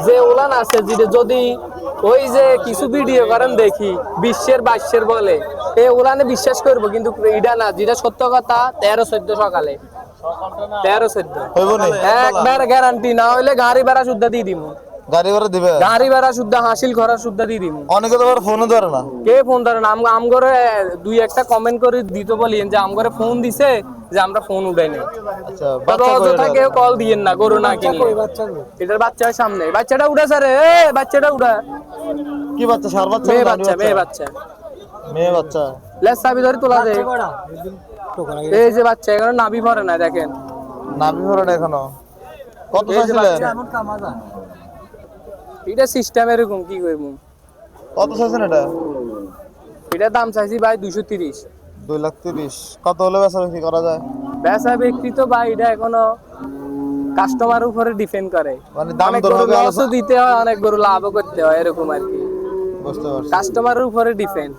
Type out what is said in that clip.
যে উলান আছে যেটা যদি ওই যে কিছু ভিডিও করেন দেখি 20-22 বলে এই উলানে বিশ্বাস করবো, কিন্তু এটা না, যেটা সত্য কথা 13-14 সকালে 13-14 হইব নি একবার গ্যারান্টি, না হইলে গাড়ি ভাড়া শুদ্ধ দিয়ে দিব। গাড়ি ভাড়া দিবে? গাড়ি ভাড়া শুদ্ধ, হাসিল খরা শুদ্ধ দিয়ে দিব। অনেকে তো আবার ফোনও ধরে না। কে ফোন ধরে না? আমগরে দুই একটা কমেন্ট করে দিতে বলিয়েন যে আমগরে ফোন দিছে, যে আমরা ফোন উঠাই নাই। আচ্ছা, বাচ্চা কই অযথা এটা? কেউ কল দিয়েন না, গরু না কিনলে। এটার বাচ্চার সামনে, বাচ্চাটা উড়াছে রে, বাচ্চাটা উড়া। কি বাচ্চা? সার বাচ্চা? মেয়ে না বাচ্চা, মেয়ে বাচ্চা। মেয়ে বাচ্চা। লেস চাবি ধরে তোলা যায়। এই যে বাচ্চা, এখানে নাভি ভরে না, দেখেন। নাভি ভরে না এখনো? কত এই যে চাইছিলেন? বাচ্চা। এটা সিস্টেম এরকম, কি করবো। কত চাইছেন এটা? এটার দাম চাইছি ভাই 230। 2,30,000। কত হলে বেচা বিক্রি করা যায়? বেচা বিক্রি তো ভাই এটা এখনো কাস্টমার উপরে ডিপেন্ড করে। মানে দাম অনেক দর গরু হবে লসও আলোচনা। দিতে হয়, অনেক গরু লাভও করতে হয়, এরকম আর কি। বুঝতে পারছি। কাস্টমারের উপরে ডিপেন্ড।